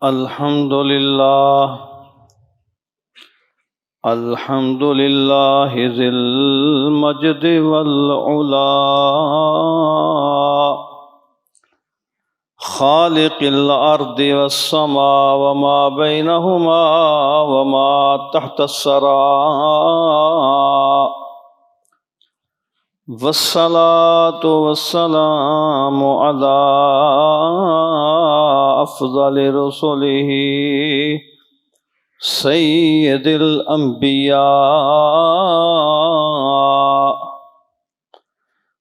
الحمد للہ ذی المجد والعلا خالق الارض والسماء وما بینہما وما تحت الثری والصلاة والسلام على أفضل رسله سيد الأنبياء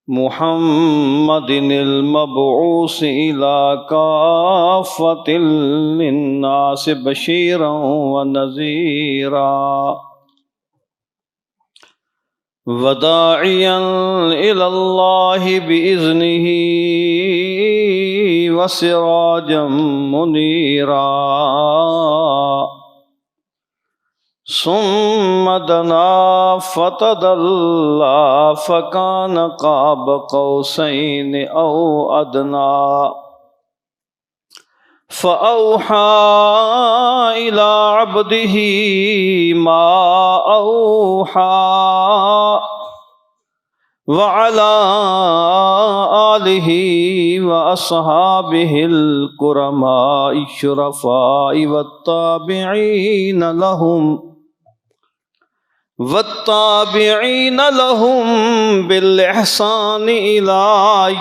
محمد المبعوث إلى كافة للناس بشيرا ونذيرا وداعيا إلى الله بإذنه وسراجا منيرا ثم دنا فتدلى فكان قاب قوسين أو أدنى فأوحى إلى عبده ما أوحى وعلى آله وأصحابه الكرماء الشرفاء والتابعين لهم بالإحسان إلى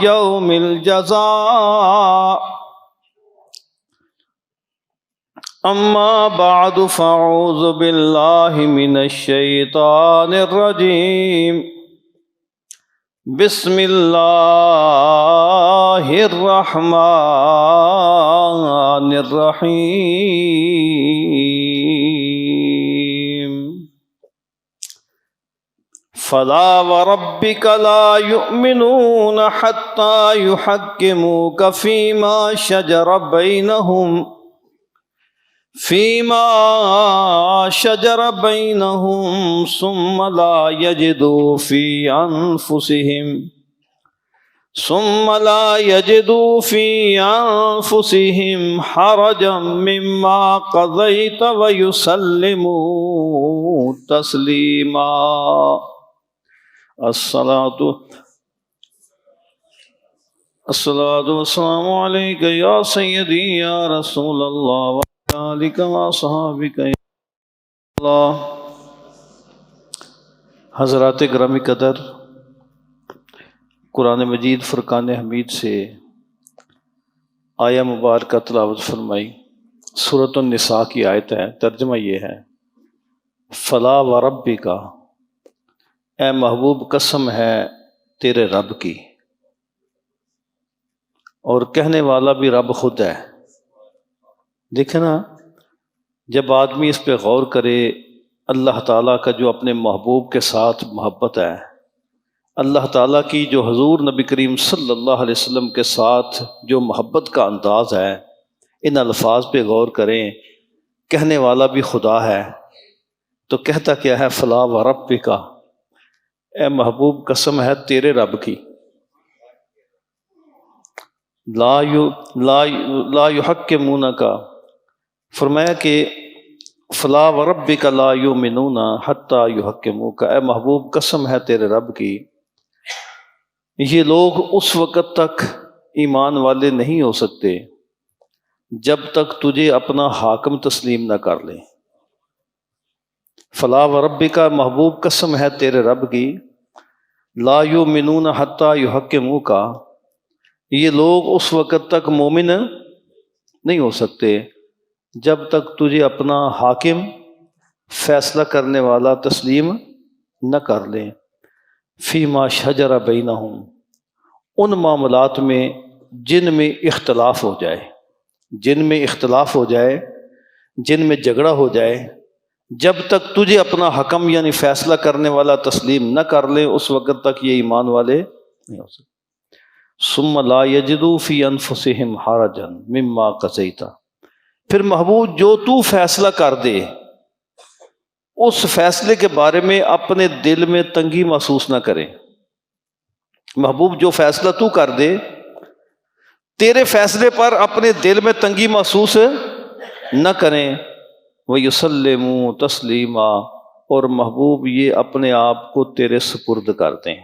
يوم الجزاء أما بعد فأعوذ بالله من الشيطان الرجيم بسم الله الرحمن الرحيم فلا وربك لا يؤمنون حتى يحكموك فيما شجر بينهم ثم لا يجدوا في أنفسهم حرجا مما قضيت ويسلموا تسليما. الصلاة والسلام عليك يا سيدي يا رسول الله آلک و صحابک اللہ. حضرات گرامی قدر، قرآن مجید فرقان حمید سے آیہ مبارکہ تلاوت فرمائی. سورۃ النساء کی آیت ہے، ترجمہ یہ ہے: فلا وربک، اے محبوب قسم ہے تیرے رب کی. اور کہنے والا بھی رب خود ہے. دیکھیں نا، جب آدمی اس پہ غور کرے، اللہ تعالیٰ کا جو اپنے محبوب کے ساتھ محبت ہے، اللہ تعالیٰ کی جو حضور نبی کریم صلی اللہ علیہ وسلم کے ساتھ جو محبت کا انداز ہے، ان الفاظ پہ غور کریں. کہنے والا بھی خدا ہے تو کہتا کیا ہے؟ فلا وربک، اے محبوب قسم ہے تیرے رب کی. لا یحکمونک، فرمایا کہ فلا وربک لا یؤمنون حتی یحکموک، اے محبوب قسم ہے تیرے رب کی، یہ لوگ اس وقت تک ایمان والے نہیں ہو سکتے جب تک تجھے اپنا حاکم تسلیم نہ کر لیں. فلا وربک، محبوب قسم ہے تیرے رب کی، لا یؤمنون حتی یحکموک، یہ لوگ اس وقت تک مومن نہیں ہو سکتے جب تک تجھے اپنا حاکم، فیصلہ کرنے والا تسلیم نہ کر لیں. فیما شجر بینہم، ان معاملات میں جن میں اختلاف ہو جائے، جن میں جھگڑا ہو جائے، جب تک تجھے اپنا حکم یعنی فیصلہ کرنے والا تسلیم نہ کر لیں اس وقت تک یہ ایمان والے نہیں ہو سکتے. ثم لا یجدوا فی انفسہم حرجا مما قضیت، پھر محبوب جو تو فیصلہ کر دے اس فیصلے کے بارے میں اپنے دل میں تنگی محسوس نہ کرے. محبوب جو فیصلہ تو کر دے، تیرے فیصلے پر اپنے دل میں تنگی محسوس نہ کریں، وَيُسَلِّمُوا تسلیما، اور محبوب یہ اپنے آپ کو تیرے سپرد کر دیں۔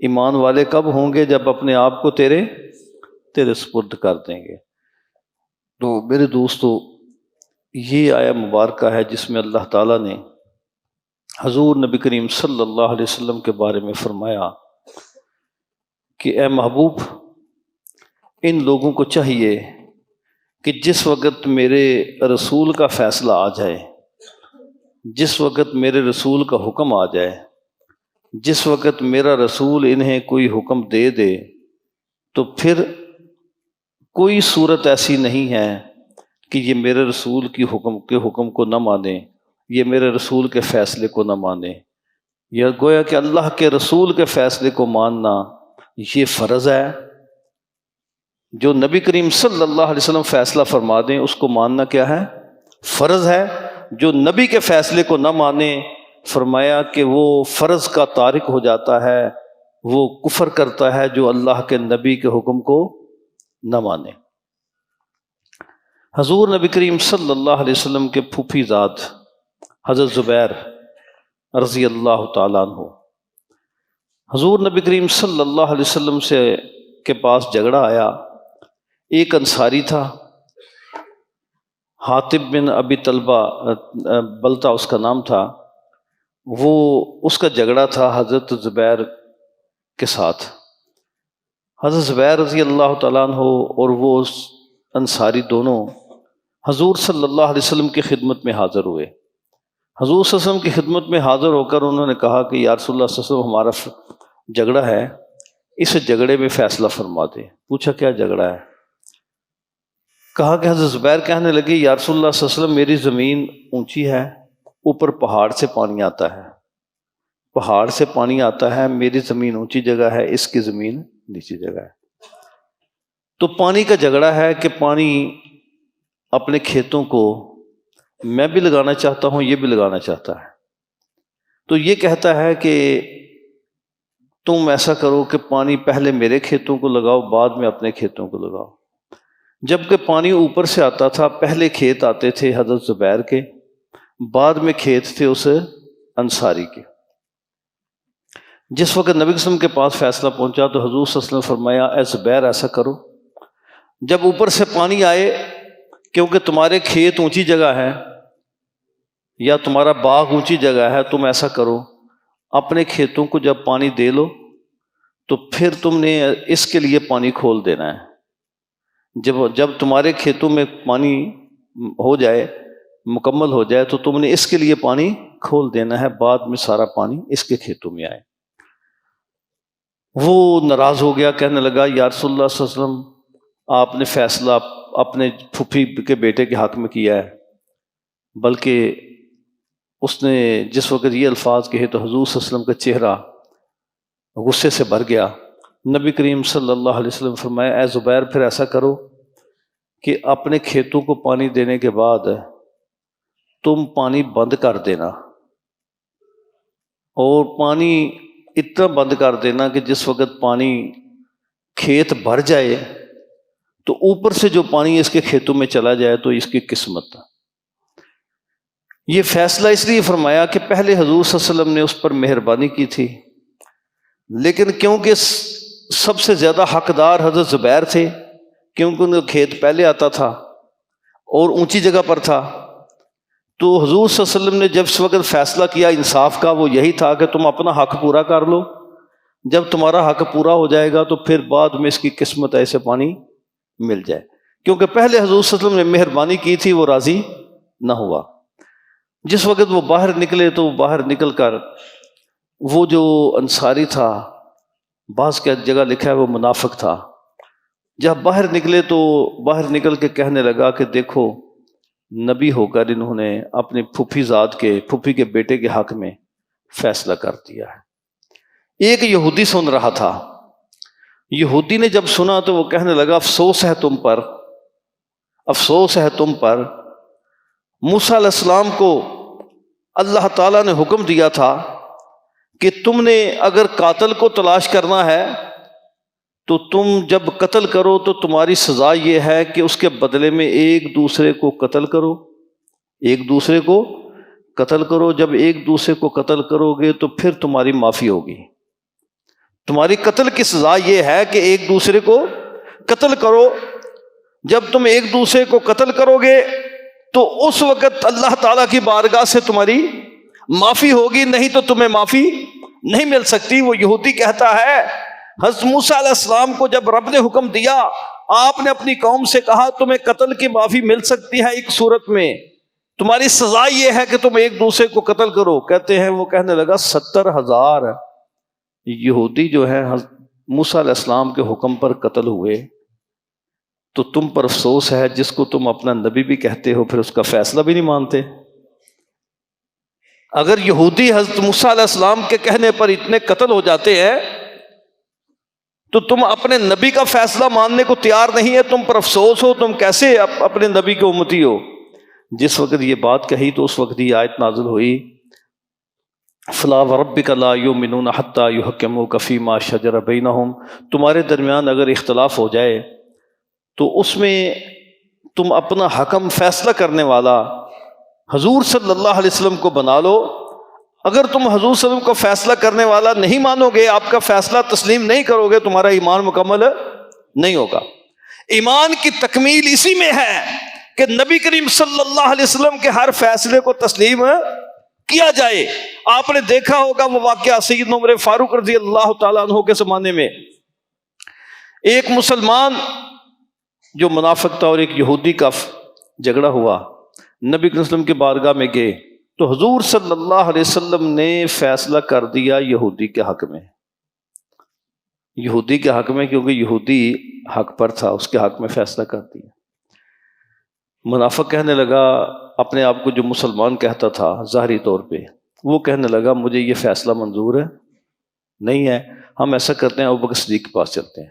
ایمان والے کب ہوں گے؟ جب اپنے آپ کو تیرے سپرد کر دیں گے۔ تو میرے دوستو، یہ آیہ مبارکہ ہے جس میں اللہ تعالیٰ نے حضور نبی کریم صلی اللہ علیہ وسلم کے بارے میں فرمایا کہ اے محبوب، ان لوگوں کو چاہیے کہ جس وقت میرے رسول کا فیصلہ آ جائے، جس وقت میرے رسول کا حکم آ جائے، جس وقت میرا رسول انہیں کوئی حکم دے دے، تو پھر کوئی صورت ایسی نہیں ہے کہ یہ میرے رسول کے حکم کو نہ مانیں، یہ میرے رسول کے فیصلے کو نہ مانیں۔ یا گویا کہ اللہ کے رسول کے فیصلے کو ماننا یہ فرض ہے۔ جو نبی کریم صلی اللہ علیہ وسلم فیصلہ فرما دیں اس کو ماننا کیا ہے؟ فرض ہے۔ جو نبی کے فیصلے کو نہ مانے، فرمایا کہ وہ فرض کا تارک ہو جاتا ہے، وہ کفر کرتا ہے جو اللہ کے نبی کے حکم کو نہ مانے۔ حضور نبی کریم صلی اللہ علیہ وسلم کے پھوپھی زاد حضرت زبیر رضی اللہ تعالیٰ عنہ، حضور نبی کریم صلی اللہ علیہ وسلم کے پاس جھگڑا آیا۔ ایک انصاری تھا، حاطب بن ابی طلبہ بلتا اس کا نام تھا، وہ اس کا جھگڑا تھا حضرت زبیر کے ساتھ۔ حضرت زبیر رضی اللہ تعالیٰ عنہ اور وہ انصاری دونوں حضور صلی اللہ علیہ وسلم کی خدمت میں حاضر ہوئے۔ حضور صلی اللہ علیہ وسلم کی خدمت میں حاضر ہو کر انہوں نے کہا کہ یا رسول اللہ صلی اللہ علیہ وسلم، ہمارا جھگڑا ہے، اس جھگڑے میں فیصلہ فرما دیں۔ پوچھا کیا جھگڑا ہے؟ کہا کہ حضرت زبیر کہنے لگے یا رسول اللہ صلی اللہ علیہ وسلم، میری زمین اونچی ہے، اوپر پہاڑ سے پانی آتا ہے، پہاڑ سے پانی آتا ہے، میری زمین اونچی جگہ ہے، اس کی زمین نیچی جگہ ہے۔ تو پانی کا جھگڑا ہے کہ پانی اپنے کھیتوں کو میں بھی لگانا چاہتا ہوں، یہ بھی لگانا چاہتا ہے۔ تو یہ کہتا ہے کہ تم ایسا کرو کہ پانی پہلے میرے کھیتوں کو لگاؤ، بعد میں اپنے کھیتوں کو لگاؤ۔ جبکہ پانی اوپر سے آتا تھا، پہلے کھیت آتے تھے حضرت زبیر کے، بعد میں کھیت تھے اس انصاری کے۔ جس وقت نبی صلی اللہ علیہ وسلم کے پاس فیصلہ پہنچا تو حضور صلی اللہ علیہ وسلم فرمایا اے زبیر ایسا کرو، جب اوپر سے پانی آئے، کیونکہ تمہارے کھیت اونچی جگہ ہے یا تمہارا باغ اونچی جگہ ہے، تم ایسا کرو اپنے کھیتوں کو جب پانی دے لو تو پھر تم نے اس کے لیے پانی کھول دینا ہے۔ جب تمہارے کھیتوں میں پانی ہو جائے، مکمل ہو جائے، تو تم نے اس کے لیے پانی کھول دینا ہے، بعد میں سارا پانی اس کے کھیتوں میں آئے۔ وہ ناراض ہو گیا، کہنے لگا یا رسول اللہ صلی اللہ علیہ وسلم، آپ نے فیصلہ اپنے پھوپھی کے بیٹے کے حق میں کیا ہے۔ بلکہ اس نے جس وقت یہ الفاظ کہے تو حضور صلی اللہ علیہ وسلم کا چہرہ غصے سے بھر گیا۔ نبی کریم صلی اللہ علیہ وسلم فرمایا اے زبیر پھر ایسا کرو کہ اپنے کھیتوں کو پانی دینے کے بعد تم پانی بند کر دینا، اور پانی اتنا بند کر دینا کہ جس وقت پانی کھیت بھر جائے تو اوپر سے جو پانی اس کے کھیتوں میں چلا جائے تو اس کی قسمت۔ یہ فیصلہ اس لیے فرمایا کہ پہلے حضور صلی اللہ علیہ وسلم نے اس پر مہربانی کی تھی، لیکن کیونکہ سب سے زیادہ حقدار حضرت زبیر تھے، کیونکہ ان کا کھیت پہلے آتا تھا اور اونچی جگہ پر تھا، تو حضور صلی اللہ علیہ وسلم نے جب اس وقت فیصلہ کیا انصاف کا، وہ یہی تھا کہ تم اپنا حق پورا کر لو، جب تمہارا حق پورا ہو جائے گا تو پھر بعد میں اس کی قسمت ایسے پانی مل جائے۔ کیونکہ پہلے حضور صلی اللہ علیہ وسلم نے مہربانی کی تھی، وہ راضی نہ ہوا۔ جس وقت وہ باہر نکلے تو باہر نکل کر وہ جو انصاری تھا، بعض کا جگہ لکھا ہے وہ منافق تھا، جب باہر نکلے تو باہر نکل کے کہنے لگا کہ دیکھو نبی ہو کر انہوں نے اپنی پھوپھی کے بیٹے کے حق میں فیصلہ کر دیا ہے۔ ایک یہودی سن رہا تھا، یہودی نے جب سنا تو وہ کہنے لگا افسوس ہے تم پر، افسوس ہے تم پر، موسیٰ علیہ السلام کو اللہ تعالیٰ نے حکم دیا تھا کہ تم نے اگر قاتل کو تلاش کرنا ہے تو تم جب قتل کرو تو تمہاری سزا یہ ہے کہ اس کے بدلے میں ایک دوسرے کو قتل کرو، ایک دوسرے کو قتل کرو۔ جب ایک دوسرے کو قتل کرو گے تو پھر تمہاری معافی ہوگی۔ تمہاری قتل کی سزا یہ ہے کہ ایک دوسرے کو قتل کرو۔ جب تم ایک دوسرے کو قتل کرو گے تو اس وقت اللہ تعالیٰ کی بارگاہ سے تمہاری معافی ہوگی، نہیں تو تمہیں معافی نہیں مل سکتی۔ وہ یہودی کہتا ہے حضرت موسیٰ علیہ السلام کو جب رب نے حکم دیا، آپ نے اپنی قوم سے کہا تمہیں قتل کی معافی مل سکتی ہے ایک صورت میں، تمہاری سزا یہ ہے کہ تم ایک دوسرے کو قتل کرو۔ کہتے ہیں وہ کہنے لگا 70,000 یہودی جو ہیں موسیٰ علیہ السلام کے حکم پر قتل ہوئے، تو تم پر افسوس ہے جس کو تم اپنا نبی بھی کہتے ہو پھر اس کا فیصلہ بھی نہیں مانتے۔ اگر یہودی حضرت موسیٰ علیہ السلام کے کہنے پر اتنے قتل ہو جاتے ہیں تو تم اپنے نبی کا فیصلہ ماننے کو تیار نہیں ہے، تم پر افسوس ہو، تم کیسے اپنے نبی کے امتی ہو۔ جس وقت یہ بات کہی تو اس وقت یہ آیت نازل ہوئی فَلَا وَرَبِّكَ لَا يُؤْمِنُونَ حَتَّى يُحْكِمُوكَ فِي مَا شَجَرَ بَيْنَهُمْ، تمہارے درمیان اگر اختلاف ہو جائے تو اس میں تم اپنا حکم فیصلہ کرنے والا حضور صلی اللہ علیہ وسلم کو بنا لو۔ اگر تم حضور صلی اللہ علیہ وسلم کو فیصلہ کرنے والا نہیں مانو گے، آپ کا فیصلہ تسلیم نہیں کرو گے، تمہارا ایمان مکمل نہیں ہوگا۔ ایمان کی تکمیل اسی میں ہے کہ نبی کریم صلی اللہ علیہ وسلم کے ہر فیصلے کو تسلیم کیا جائے۔ آپ نے دیکھا ہوگا وہ واقعہ سیدنا عمر فاروق رضی اللہ تعالیٰ عنہ کے زمانے میں، ایک مسلمان جو منافق تھا اور ایک یہودی کا جھگڑا ہوا، نبی کریم صلی اللہ علیہ وسلم کی بارگاہ میں گئے تو حضور صلی اللہ علیہ وسلم نے فیصلہ کر دیا یہودی کے حق میں، یہودی کے حق میں، کیونکہ یہودی حق پر تھا، اس کے حق میں فیصلہ کر دیا۔ منافق کہنے لگا، اپنے آپ کو جو مسلمان کہتا تھا ظاہری طور پہ، وہ کہنے لگا مجھے یہ فیصلہ منظور نہیں ہے، ہم ایسا کرتے ہیں ابوبکر صدیق کے پاس چلتے ہیں۔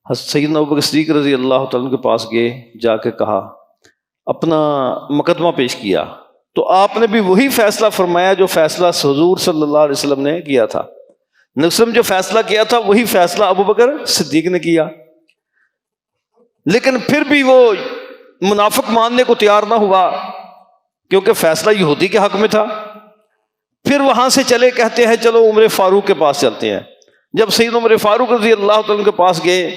حضرت سیدنا ابوبکر صدیق رضی اللہ تعالیٰ عنہ کے پاس گئے، جا کے کہا، اپنا مقدمہ پیش کیا، تو آپ نے بھی وہی فیصلہ فرمایا جو فیصلہ حضور صلی اللہ علیہ وسلم نے کیا تھا۔ نبی صلی اللہ علیہ وسلم جو فیصلہ کیا تھا وہی فیصلہ ابوبکر صدیق نے کیا، لیکن پھر بھی وہ منافق ماننے کو تیار نہ ہوا کیونکہ فیصلہ یہودی کے حق میں تھا۔ پھر وہاں سے چلے، کہتے ہیں چلو عمر فاروق کے پاس چلتے ہیں۔ جب سیدنا عمر فاروق رضی اللہ تعالیٰ کے پاس گئے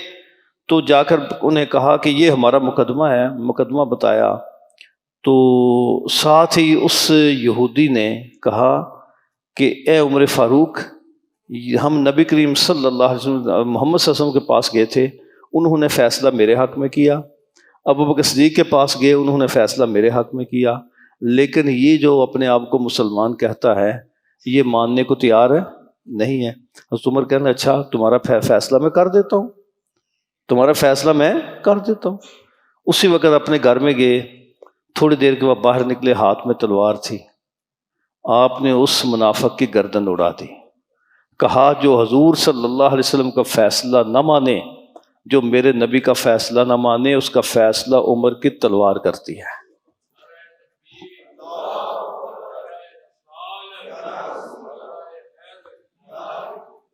تو جا کر انہیں کہا کہ یہ ہمارا مقدمہ ہے، مقدمہ بتایا، تو ساتھ ہی اس یہودی نے کہا کہ اے عمر فاروق، ہم نبی کریم صلی اللہ علیہ وسلم محمد صلی اللہ علیہ وسلم کے پاس گئے تھے، انہوں نے فیصلہ میرے حق میں کیا، ابوبکر صدیق کے پاس گئے، انہوں نے فیصلہ میرے حق میں کیا، لیکن یہ جو اپنے آپ کو مسلمان کہتا ہے یہ ماننے کو تیار نہیں ہے۔ حضرت عمر کہنے اچھا تمہارا فیصلہ میں کر دیتا ہوں، تمہارا فیصلہ میں کر دیتا ہوں۔ اسی وقت اپنے گھر میں گئے، تھوڑی دیر کے بعد باہر نکلے، ہاتھ میں تلوار تھی، آپ نے اس منافق کی گردن اڑا دی، کہا جو حضور صلی اللہ علیہ وسلم کا فیصلہ نہ مانے، جو میرے نبی کا فیصلہ نہ مانے، اس کا فیصلہ عمر کی تلوار کرتی ہے۔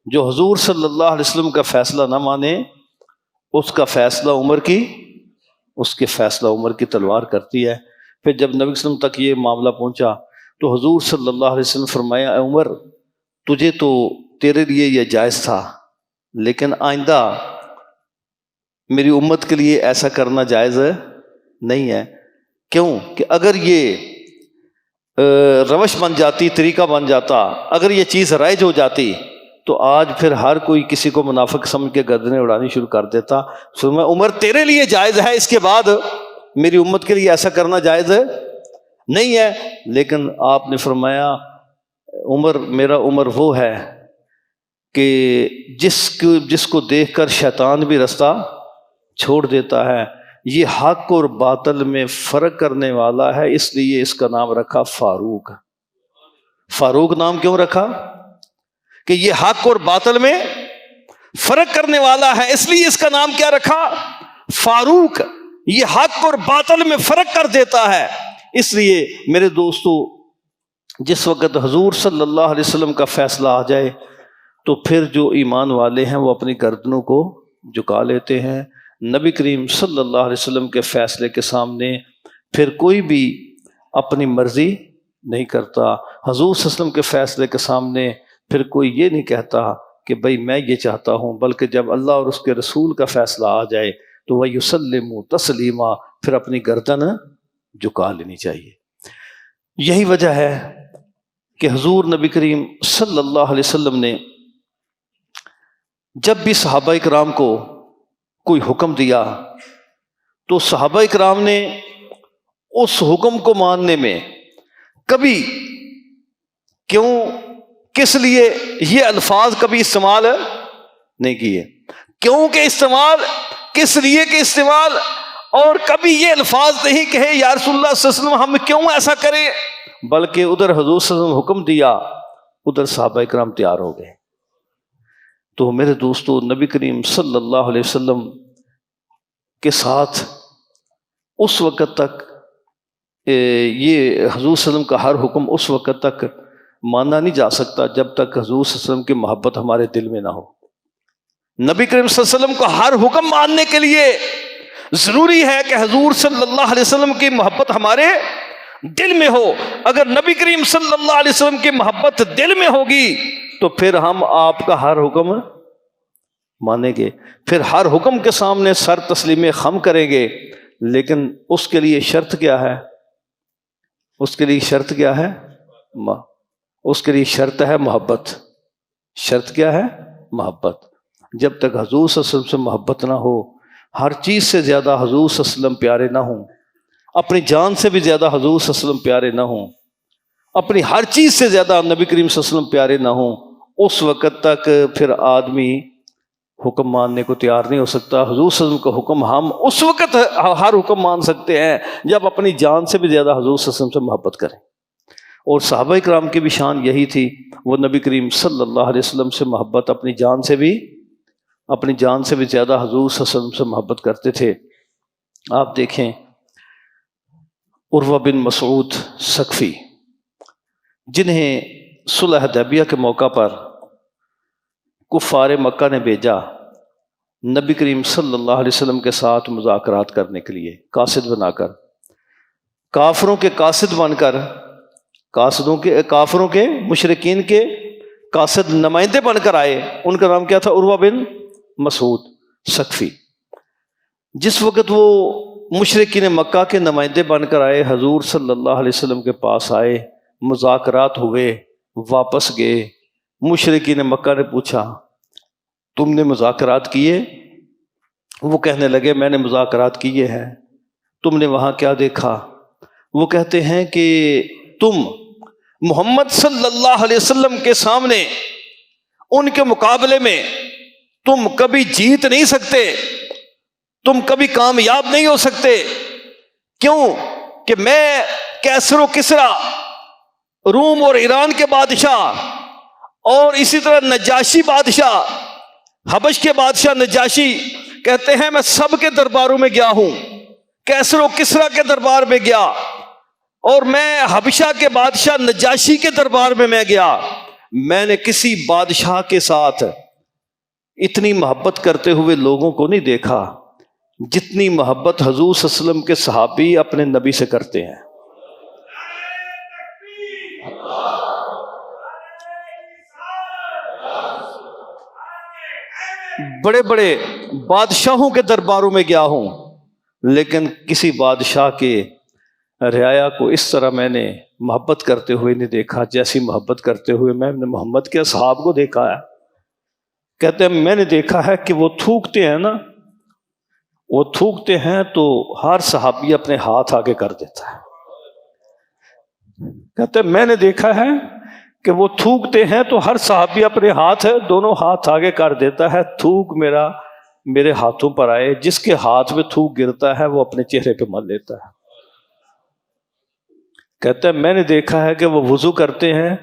جو حضور صلی اللہ علیہ وسلم کا فیصلہ نہ مانے، اس کا فیصلہ عمر کی، اس کے فیصلہ عمر کی تلوار کرتی ہے۔ پھر جب نبی صلی اللہ علیہ وسلم تک یہ معاملہ پہنچا تو حضور صلی اللہ علیہ وسلم فرمایا، اے عمر، تجھے تو تیرے لیے یہ جائز تھا، لیکن آئندہ میری امت کے لیے ایسا کرنا جائز نہیں ہے۔ کیوں کہ اگر یہ روش بن جاتی، طریقہ بن جاتا، اگر یہ چیز رائج ہو جاتی تو آج پھر ہر کوئی کسی کو منافق سمجھ کے گردنیں اڑانی شروع کر دیتا۔ فرمایا عمر تیرے لیے جائز ہے، اس کے بعد میری امت کے لیے ایسا کرنا جائز نہیں ہے۔ لیکن آپ نے فرمایا عمر، میرا عمر وہ ہے کہ جس کو دیکھ کر شیطان بھی رستہ چھوڑ دیتا ہے، یہ حق اور باطل میں فرق کرنے والا ہے، اس لیے اس کا نام رکھا فاروق۔ فاروق نام کیوں رکھا؟ کہ یہ حق اور باطل میں فرق کرنے والا ہے، اس لیے اس کا نام کیا رکھا؟ فاروق۔ یہ حق اور باطل میں فرق کر دیتا ہے۔ اس لیے میرے دوستو، جس وقت حضور صلی اللہ علیہ وسلم کا فیصلہ آ جائے تو پھر جو ایمان والے ہیں وہ اپنی گردنوں کو جھکا لیتے ہیں، نبی کریم صلی اللہ علیہ وسلم کے فیصلے کے سامنے پھر کوئی بھی اپنی مرضی نہیں کرتا، حضور صلی اللہ علیہ وسلم کے فیصلے کے سامنے پھر کوئی یہ نہیں کہتا کہ بھئی میں یہ چاہتا ہوں، بلکہ جب اللہ اور اس کے رسول کا فیصلہ آ جائے تو وَيُسَلِّمُ تسلیما، پھر اپنی گردن جھکا لینی چاہیے۔ یہی وجہ ہے کہ حضور نبی کریم صلی اللہ علیہ وسلم نے جب بھی صحابہ کرام کو کوئی حکم دیا تو صحابہ کرام نے اس حکم کو ماننے میں کبھی کیوں، کس لیے یہ الفاظ کبھی استعمال نہیں کیے، کیوں کہ استعمال، کس لیے کہ استعمال، اور کبھی یہ الفاظ نہیں کہے یا رسول اللہ صلی اللہ علیہ وسلم ہم کیوں ایسا کریں، بلکہ ادھر حضور صلی اللہ علیہ وسلم حکم دیا، ادھر صحابہ کرام تیار ہو گئے۔ تو میرے دوستو، نبی کریم صلی اللہ علیہ وسلم کے ساتھ اس وقت تک یہ حضور صلی اللہ علیہ وسلم کا ہر حکم اس وقت تک مانا نہیں جا سکتا جب تک حضور صلی اللہ علیہ وسلم کی محبت ہمارے دل میں نہ ہو۔ نبی کریم صلی اللہ علیہ وسلم کو ہر حکم ماننے کے لیے ضروری ہے کہ حضور صلی اللہ علیہ وسلم کی محبت ہمارے دل میں ہو۔ اگر نبی کریم صلی اللہ علیہ وسلم کی محبت دل میں ہوگی تو پھر ہم آپ کا ہر حکم مانیں گے، پھر ہر حکم کے سامنے سر تسلیم خم کریں گے، لیکن اس کے لیے شرط کیا ہے؟ اس کے لیے شرط کیا ہے؟ اس کے لیے شرط ہے محبت۔ شرط کیا ہے؟ محبت۔ جب تک حضور صلی اللہ علیہ وسلم سے محبت نہ ہو، ہر چیز سے زیادہ حضور صلی اللہ علیہ وسلم پیارے نہ ہوں، اپنی جان سے بھی زیادہ حضور صلی اللہ علیہ وسلم پیارے نہ ہوں، اپنی ہر چیز سے زیادہ نبی کریم صلی اللہ علیہ وسلم پیارے نہ ہوں، اس وقت تک پھر آدمی حکم ماننے کو تیار نہیں ہو سکتا۔ حضور صلی اللہ علیہ وسلم کا حکم ہم اس وقت ہر حکم مان سکتے ہیں جب اپنی جان سے بھی زیادہ حضور صلی اللہ علیہ وسلم سے محبت کریں۔ اور صحابہ کرام کی بھی شان یہی تھی، وہ نبی کریم صلی اللہ علیہ وسلم سے محبت اپنی جان سے بھی زیادہ حضور صلی اللہ علیہ وسلم سے محبت کرتے تھے۔ آپ دیکھیں عروہ بن مسعود ثقفی، جنہیں صلح حدیبیہ کے موقع پر کفار مکہ نے بھیجا نبی کریم صلی اللہ علیہ وسلم کے ساتھ مذاکرات کرنے کے لیے، قاصد بنا کر، کافروں کے قاصد بن کر، کافروں کے مشرکین کے قاصد نمائندے بن کر آئے۔ ان کا نام کیا تھا؟ عروہ بن مسعود ثقفی۔ جس وقت وہ مشرکین مکہ کے نمائندے بن کر آئے، حضور صلی اللہ علیہ وسلم کے پاس آئے، مذاکرات ہوئے، واپس گئے۔ مشرکین مکہ نے پوچھا تم نے مذاکرات کیے؟ وہ کہنے لگے میں نے مذاکرات کیے ہیں۔ تم نے وہاں کیا دیکھا؟ وہ کہتے ہیں کہ تم محمد صلی اللہ علیہ وسلم کے سامنے، ان کے مقابلے میں تم کبھی جیت نہیں سکتے، تم کبھی کامیاب نہیں ہو سکتے۔ کیوں کہ میں کیسر و کسرا، روم اور ایران کے بادشاہ، اور اسی طرح نجاشی بادشاہ، حبش کے بادشاہ نجاشی، کہتے ہیں میں سب کے درباروں میں گیا ہوں، کیسر و کسرا کے دربار میں گیا، اور میں حبشہ کے بادشاہ نجاشی کے دربار میں گیا، میں نے کسی بادشاہ کے ساتھ اتنی محبت کرتے ہوئے لوگوں کو نہیں دیکھا جتنی محبت حضور صلی اللہ علیہ وسلم کے صحابی اپنے نبی سے کرتے ہیں۔ بڑے بڑے بادشاہوں کے درباروں میں گیا ہوں، لیکن کسی بادشاہ کے رعایا کو اس طرح میں نے محبت کرتے ہوئے نہیں دیکھا جیسی محبت کرتے ہوئے میں نے محمد کے اصحاب کو دیکھا ہے۔ کہتے ہیں میں نے دیکھا ہے کہ وہ تھوکتے ہیں نا، وہ تھوکتے ہیں تو ہر صحابی اپنے ہاتھ آگے کر دیتا ہے۔ کہتے ہیں میں نے دیکھا ہے کہ وہ تھوکتے ہیں تو ہر صحابی اپنے دونوں ہاتھ آگے کر دیتا ہے، تھوک میرے ہاتھوں پر آئے، جس کے ہاتھ میں تھوک گرتا ہے وہ اپنے چہرے پہ مل لیتا ہے۔ کہتا ہے میں نے دیکھا ہے کہ وہ وضو کرتے ہیں،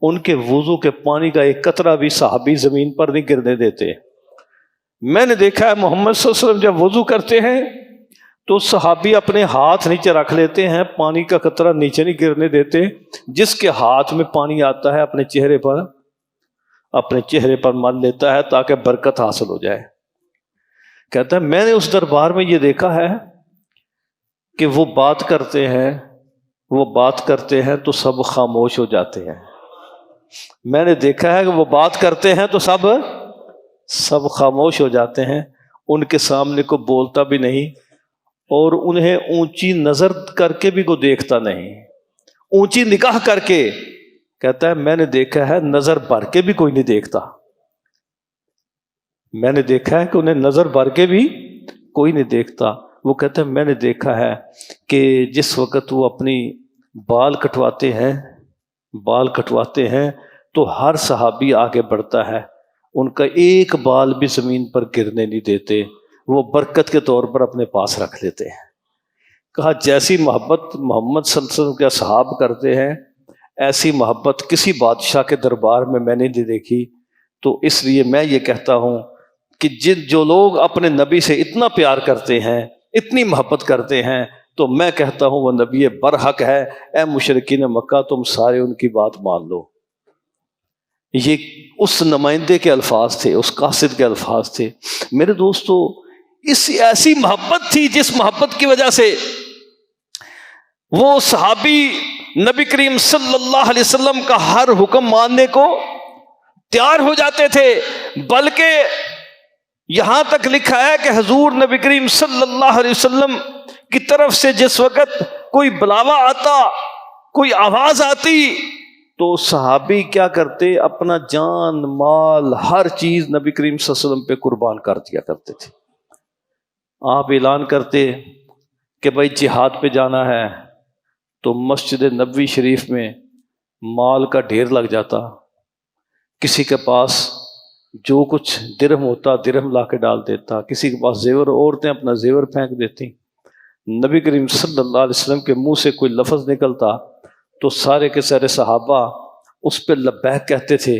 ان کے وضو کے پانی کا ایک قطرہ بھی صحابی زمین پر نہیں گرنے دیتے۔ میں نے دیکھا ہے محمد صلی اللہ علیہ وسلم جب وضو کرتے ہیں تو صحابی اپنے ہاتھ نیچے رکھ لیتے ہیں، پانی کا قطرہ نیچے نہیں گرنے دیتے، جس کے ہاتھ میں پانی آتا ہے اپنے چہرے پر مل لیتا ہے تاکہ برکت حاصل ہو جائے۔ کہتا ہے میں نے اس دربار میں یہ دیکھا ہے کہ وہ بات کرتے ہیں تو سب خاموش ہو جاتے ہیں. میں نے دیکھا ہے کہ وہ بات کرتے ہیں تو سب خاموش ہو جاتے ہیں، ان کے سامنے کوئی بولتا بھی نہیں، اور انہیں اونچی نظر کر کے بھی کوئی دیکھتا نہیں، اونچی نگاہ کر کے. کہتا ہے میں نے دیکھا ہے نظر بھر کے بھی کوئی نہیں دیکھتا. میں نے دیکھا ہے کہ انہیں نظر بھر کے بھی کوئی نہیں دیکھتا. وہ کہتا ہے میں نے دیکھا ہے کہ جس وقت وہ اپنی بال کٹواتے ہیں تو ہر صحابی آگے بڑھتا ہے، ان کا ایک بال بھی زمین پر گرنے نہیں دیتے، وہ برکت کے طور پر اپنے پاس رکھ لیتے ہیں. کہا جیسی محبت محمد صلی اللہ علیہ وسلم کے اصحاب کرتے ہیں ایسی محبت کسی بادشاہ کے دربار میں نے نہیں دیکھی. تو اس لیے میں یہ کہتا ہوں کہ جو لوگ اپنے نبی سے اتنا پیار کرتے ہیں، اتنی محبت کرتے ہیں، تو میں کہتا ہوں وہ نبی برحق ہے. اے مشرکین مکہ تم سارے ان کی بات مان لو. یہ اس نمائندے کے الفاظ تھے، اس قاصد کے الفاظ تھے. میرے دوستو اس ایسی محبت تھی جس محبت کی وجہ سے وہ صحابی نبی کریم صلی اللہ علیہ وسلم کا ہر حکم ماننے کو تیار ہو جاتے تھے. بلکہ یہاں تک لکھا ہے کہ حضور نبی کریم صلی اللہ علیہ وسلم کی طرف سے جس وقت کوئی بلاوا آتا، کوئی آواز آتی، تو صحابی کیا کرتے؟ اپنا جان مال ہر چیز نبی کریم صلی اللہ علیہ وسلم پہ قربان کر دیا کرتے تھے. آپ اعلان کرتے کہ بھائی جہاد پہ جانا ہے تو مسجد نبوی شریف میں مال کا ڈھیر لگ جاتا. کسی کے پاس جو کچھ درہم ہوتا درہم لا کے ڈال دیتا، کسی کے پاس زیور، عورتیں اپنا زیور پھینک دیتی. نبی کریم صلی اللہ علیہ وسلم کے منہ سے کوئی لفظ نکلتا تو سارے کے سارے صحابہ اس پہ لبیک کہتے تھے.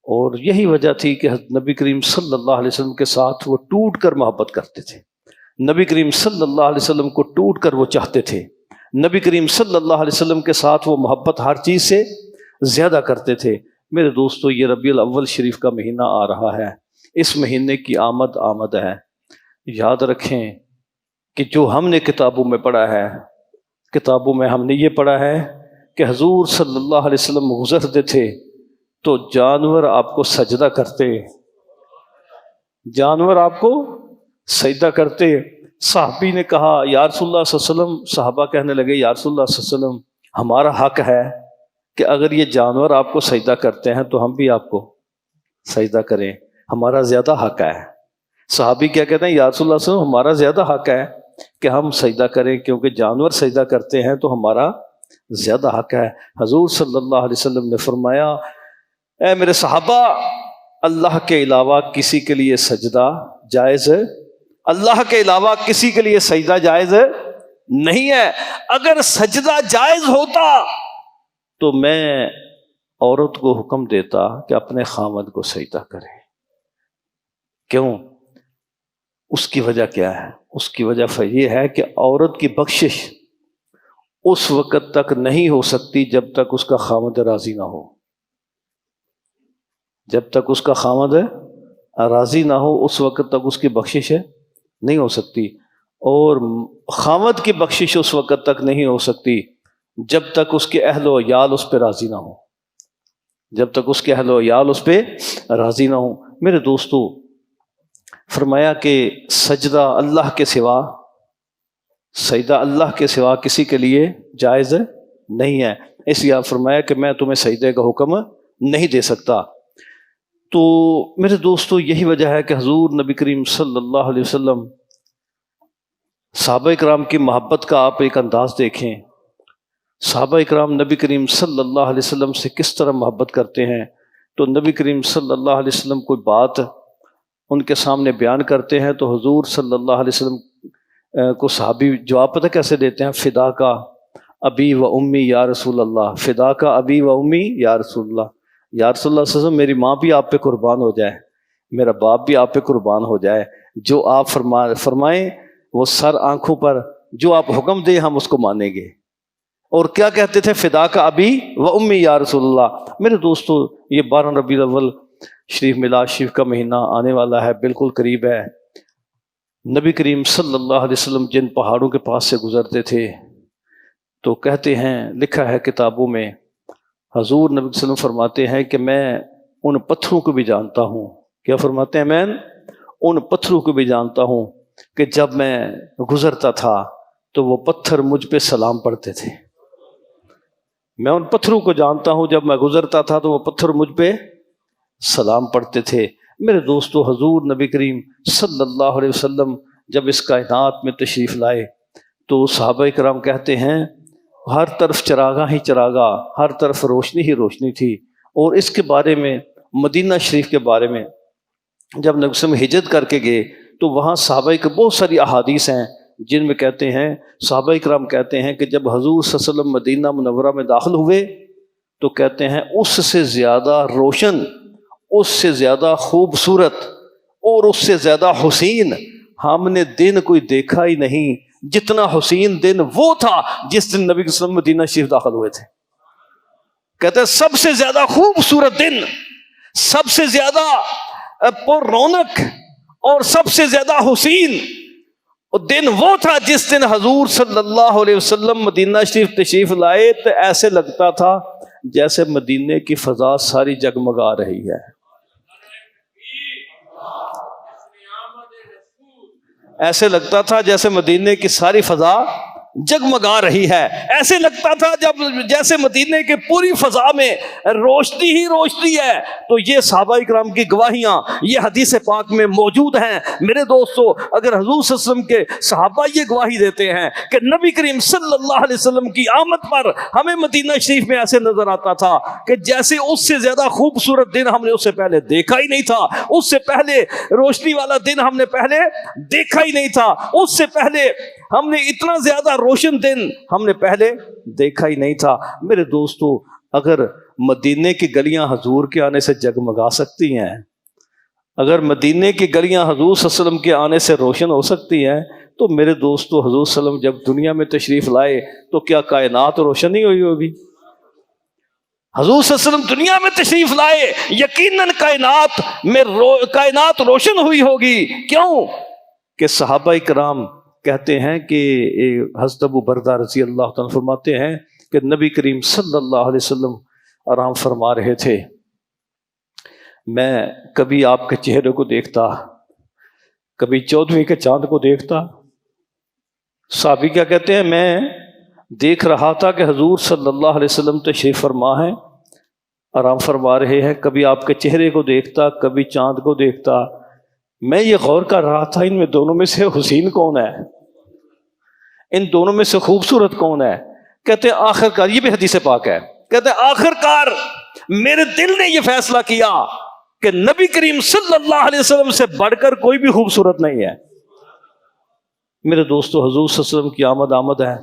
اور یہی وجہ تھی کہ نبی کریم صلی اللہ علیہ وسلم کے ساتھ وہ ٹوٹ کر محبت کرتے تھے. نبی کریم صلی اللہ علیہ وسلم کو ٹوٹ کر وہ چاہتے تھے. نبی کریم صلی اللہ علیہ وسلم کے ساتھ وہ محبت ہر چیز سے زیادہ کرتے تھے. میرے دوستو یہ ربیع الاول شریف کا مہینہ آ رہا ہے، اس مہینے کی آمد ہے. یاد رکھیں کہ جو ہم نے کتابوں میں پڑھا ہے، کتابوں میں ہم نے یہ پڑھا ہے کہ حضور صلی اللہ علیہ وسلم گزرتے تھے تو جانور آپ کو سجدہ کرتے، جانور آپ کو سجدہ کرتے. صحابی نے کہا یا رسول اللہ صلی اللہ علیہ وسلم، صحابہ کہنے لگے یا رسول اللہ صلی اللہ علیہ وسلم ہمارا حق ہے کہ اگر یہ جانور آپ کو سجدہ کرتے ہیں تو ہم بھی آپ کو سجدہ کریں، ہمارا زیادہ حق ہے. صحابی کیا کہتے ہیں؟ یا رسول اللہ صلی اللہ علیہ وسلم ہمارا زیادہ حق ہے کہ ہم سجدہ کریں، کیونکہ جانور سجدہ کرتے ہیں تو ہمارا زیادہ حق ہے. حضور صلی اللہ علیہ وسلم نے فرمایا اے میرے صحابہ، اللہ کے علاوہ کسی کے لیے سجدہ جائز ہے، اللہ کے علاوہ کسی کے لیے سجدہ جائز نہیں ہے. اگر سجدہ جائز ہوتا تو میں عورت کو حکم دیتا کہ اپنے خاوند کو سجدہ کرے. کیوں؟ اس کی وجہ کیا ہے؟ اس کی وجہ یہ ہے کہ عورت کی بخشش اس وقت تک نہیں ہو سکتی جب تک اس کا خاوند راضی نہ ہو. جب تک اس کا خاوند راضی نہ ہو اس وقت تک اس کی بخشش نہیں ہو سکتی. اور خاوند کی بخشش اس وقت تک نہیں ہو سکتی جب تک اس کے اہل و عیال اس پہ راضی نہ ہو، جب تک اس کے اہل و عیال اس پہ راضی نہ ہو. میرے دوستو فرمایا کہ سجدہ اللہ کے سوا کسی کے لیے جائز نہیں ہے. اس لیے آپ فرمایا کہ میں تمہیں سجدے کا حکم نہیں دے سکتا. تو میرے دوستو یہی وجہ ہے کہ حضور نبی کریم صلی اللہ علیہ وسلم، صحابہ اکرام کی محبت کا آپ ایک انداز دیکھیں. صحابہ اکرام نبی کریم صلی اللہ علیہ وسلم سے کس طرح محبت کرتے ہیں. تو نبی کریم صلی اللہ علیہ وسلم کوئی بات ان کے سامنے بیان کرتے ہیں تو حضور صلی اللہ علیہ وسلم کو صحابی جواب پتہ کیسے دیتے ہیں؟ فدا کا ابی و امی یا رسول اللہ، فدا کا ابی و امی یا رسول اللہ. یا رسول اللہ صلی اللہ علیہ وسلم میری ماں بھی آپ پہ قربان ہو جائے، میرا باپ بھی آپ پہ قربان ہو جائے، جو آپ فرمائیں وہ سر آنکھوں پر، جو آپ حکم دیں ہم اس کو مانیں گے. اور کیا کہتے تھے؟ فدا کا ابی و امی یا رسول اللہ. میرے دوستو یہ 12 ربیع الاول شریف میلاد شریف کا مہینہ آنے والا ہے، بالکل قریب ہے. نبی کریم صلی اللہ علیہ وسلم جن پہاڑوں کے پاس سے گزرتے تھے تو کہتے ہیں، لکھا ہے کتابوں میں، حضور نبی صلی اللہ علیہ وسلم فرماتے ہیں کہ میں ان پتھروں کو بھی جانتا ہوں. کیا فرماتے ہیں؟ میں ان پتھروں کو بھی جانتا ہوں کہ جب میں گزرتا تھا تو وہ پتھر مجھ پہ سلام پڑھتے تھے. میں ان پتھروں کو جانتا ہوں، جب میں گزرتا تھا تو وہ پتھر مجھ پہ سلام پڑھتے تھے. میرے دوستو، حضور نبی کریم صلی اللہ علیہ وسلم جب اس کائنات میں تشریف لائے تو صحابہ کرام کہتے ہیں ہر طرف چراغاں ہی چراغاں، ہر طرف روشنی ہی روشنی تھی. اور اس کے بارے میں، مدینہ شریف کے بارے میں، جب نبی صلی اللہ علیہ وسلم ہجرت کر کے گئے تو وہاں صحابہ کے بہت ساری احادیث ہیں جن میں کہتے ہیں، صحابہ کرام کہتے ہیں کہ جب حضور صلی اللہ علیہ وسلم مدینہ منورہ میں داخل ہوئے تو کہتے ہیں اس سے زیادہ روشن، اس سے زیادہ خوبصورت اور اس سے زیادہ حسین ہم نے دن کوئی دیکھا ہی نہیں جتنا حسین دن وہ تھا جس دن نبی صلی اللہ علیہ وسلم مدینہ شریف داخل ہوئے تھے. کہتے ہیں سب سے زیادہ خوبصورت دن، سب سے زیادہ پر رونق اور سب سے زیادہ حسین دن وہ تھا جس دن حضور صلی اللہ علیہ وسلم مدینہ شریف تشریف لائے. تو ایسے لگتا تھا جیسے مدینے کی فضا ساری جگمگا رہی ہے. ایسے لگتا تھا جیسے مدینے کی ساری فضا جگمگا رہی ہے. ایسے لگتا تھا جب جیسے مدینے کے پوری فضا میں روشنی ہی روشنی ہے. تو یہ صحابہ کرام کی گواہیاں یہ حدیث پاک میں موجود ہیں. میرے دوستو، اگر حضور صلی اللہ علیہ وسلم کے صحابہ یہ گواہی دیتے ہیں کہ نبی کریم صلی اللہ علیہ وسلم کی آمد پر ہمیں مدینہ شریف میں ایسے نظر آتا تھا کہ جیسے اس سے زیادہ خوبصورت دن ہم نے اس سے پہلے دیکھا ہی نہیں تھا، اس سے پہلے روشنی والا دن ہم نے پہلے دیکھا ہی نہیں تھا، اس سے پہلے ہم نے اتنا زیادہ روشن دن ہم نے پہلے دیکھا ہی نہیں تھا. میرے دوستو، اگر مدینے کی گلیاں حضور کے آنے سے جگمگا سکتی ہیں، اگر مدینے کی گلیاں حضور صلی اللہ علیہ وسلم کے آنے سے روشن ہو سکتی ہیں، تو میرے دوستو حضور صلی اللہ علیہ وسلم جب دنیا میں تشریف لائے تو کیا کائنات روشن نہیں ہوئی ہوگی؟ حضور صلی اللہ علیہ وسلم دنیا میں تشریف لائے، یقیناً کائنات روشن ہوئی ہوگی. کیوں کہ صحابہ کرام کہتے ہیں کہ حضرت ابو بردہ رضی اللہ تعالیٰ فرماتے ہیں کہ نبی کریم صلی اللہ علیہ وسلم آرام فرما رہے تھے، میں کبھی آپ کے چہرے کو دیکھتا، کبھی 14ویں کے چاند کو دیکھتا. صحابی کیا کہتے ہیں؟ میں دیکھ رہا تھا کہ حضور صلی اللہ علیہ وسلم تشریف فرما ہے، آرام فرما رہے ہیں، کبھی آپ کے چہرے کو دیکھتا، کبھی چاند کو دیکھتا. میں یہ غور کر رہا تھا ان میں دونوں میں سے حسین کون ہے، ان دونوں میں سے خوبصورت کون ہے؟ کہتے ہیں آخر کار، یہ بھی حدیث پاک ہے، کہتے ہیں آخر کار میرے دل نے یہ فیصلہ کیا کہ نبی کریم صلی اللہ علیہ وسلم سے بڑھ کر کوئی بھی خوبصورت نہیں ہے. میرے دوستو، حضور صلی اللہ علیہ وسلم کی آمد ہے.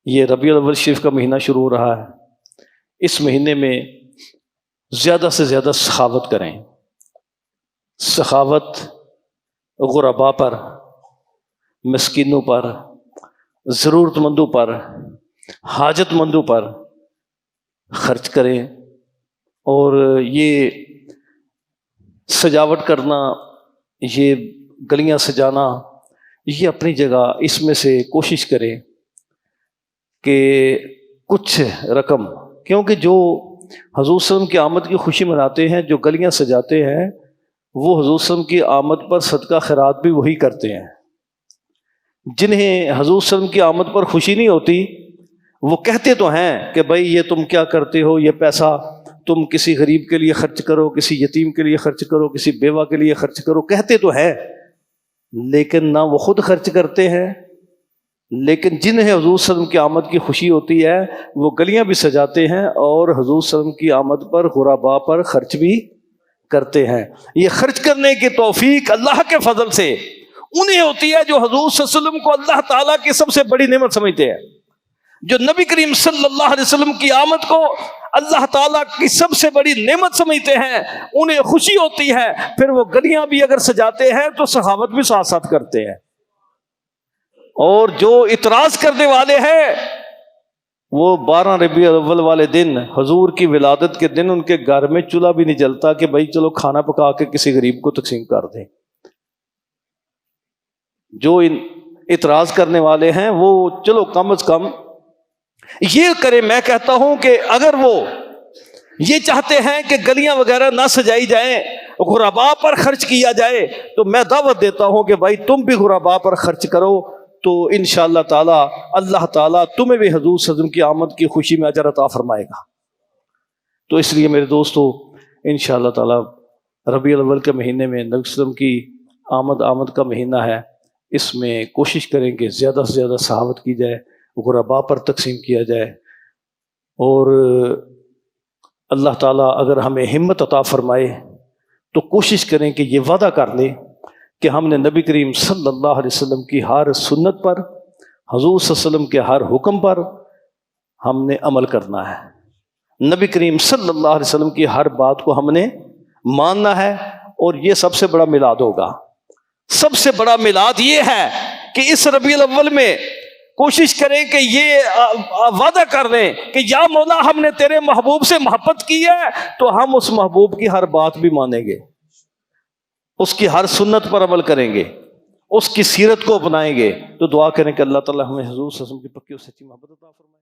یہ ربیع الاول شریف کا مہینہ شروع ہو رہا ہے. اس مہینے میں زیادہ سے زیادہ سخاوت کریں. سخاوت غرباء پر، مسکینوں پر، ضرورت مندوں پر، حاجت مندوں پر خرچ کریں. اور یہ سجاوٹ کرنا، یہ گلیاں سجانا، یہ اپنی جگہ، اس میں سے کوشش کریں کہ کچھ رقم، کیونکہ جو حضور صلی اللہ علیہ وسلم کی آمد کی خوشی مناتے ہیں، جو گلیاں سجاتے ہیں، وہ حضور صلی اللہ علیہ وسلم کی آمد پر صدقہ خیرات بھی وہی کرتے ہیں. جنہیں حضور صلی اللہ علیہ وسلم کی آمد پر خوشی نہیں ہوتی، وہ کہتے تو ہیں کہ بھائی یہ تم کیا کرتے ہو، یہ پیسہ تم کسی غریب کے لیے خرچ کرو، کسی یتیم کے لیے خرچ کرو، کسی بیوہ کے لیے خرچ کرو، کہتے تو ہیں، لیکن نہ وہ خود خرچ کرتے ہیں. لیکن جنہیں حضور صلی اللہ علیہ وسلم کی آمد کی خوشی ہوتی ہے وہ گلیاں بھی سجاتے ہیں اور حضور صلی اللہ علیہ وسلم کی آمد پر غرباء پر خرچ بھی کرتے ہیں. یہ خرچ کرنے کی توفیق اللہ کے فضل سے انہیں ہوتی ہے جو حضور صلی اللہ علیہ وسلم کو اللہ تعالیٰ کی سب سے بڑی نعمت سمجھتے ہیں. جو نبی کریم صلی اللہ علیہ وسلم کی آمد کو اللہ تعالیٰ کی سب سے بڑی نعمت سمجھتے ہیں، انہیں خوشی ہوتی ہے، پھر وہ گلیاں بھی اگر سجاتے ہیں تو سخاوت بھی ساتھ ساتھ کرتے ہیں. اور جو اعتراض کرنے والے ہیں وہ 12 ربیع الاول والے دن، حضور کی ولادت کے دن، ان کے گھر میں چولہا بھی نہیں جلتا کہ بھائی چلو کھانا پکا کے کسی غریب کو تقسیم کر دیں. جو اعتراض کرنے والے ہیں وہ چلو کم از کم یہ کرے. میں کہتا ہوں کہ اگر وہ یہ چاہتے ہیں کہ گلیاں وغیرہ نہ سجائی جائیں، غرباء پر خرچ کیا جائے، تو میں دعوت دیتا ہوں کہ بھائی تم بھی غرباء پر خرچ کرو، تو انشاءاللہ تعالی اللہ تعالیٰ تمہیں بھی حضور صلی اللہ علیہ وسلم کی آمد کی خوشی میں اجر عطا فرمائے گا. تو اس لیے میرے دوستو انشاءاللہ تعالی ربیع الاول کے مہینے میں نبی صلی اللہ علیہ وسلم کی آمد کا مہینہ ہے، اس میں کوشش کریں کہ زیادہ سے زیادہ سخاوت کی جائے، غرباء پر تقسیم کیا جائے. اور اللہ تعالیٰ اگر ہمیں ہمت عطا فرمائے تو کوشش کریں کہ یہ وعدہ کر لیں کہ ہم نے نبی کریم صلی اللہ علیہ وسلم کی ہر سنت پر، حضور صلی اللہ علیہ وسلم کے ہر حکم پر ہم نے عمل کرنا ہے. نبی کریم صلی اللہ علیہ وسلم کی ہر بات کو ہم نے ماننا ہے. اور یہ سب سے بڑا میلاد ہوگا. سب سے بڑا میلاد یہ ہے کہ اس ربیع الاول میں کوشش کریں کہ یہ وعدہ کر لیں کہ یا مولا ہم نے تیرے محبوب سے محبت کی ہے تو ہم اس محبوب کی ہر بات بھی مانیں گے، اس کی ہر سنت پر عمل کریں گے، اس کی سیرت کو اپنائیں گے. تو دعا کریں کہ اللہ تعالی ہمیں حضور صلی اللہ علیہ وسلم کی پکی اور سچی محبت عطا فرمائے.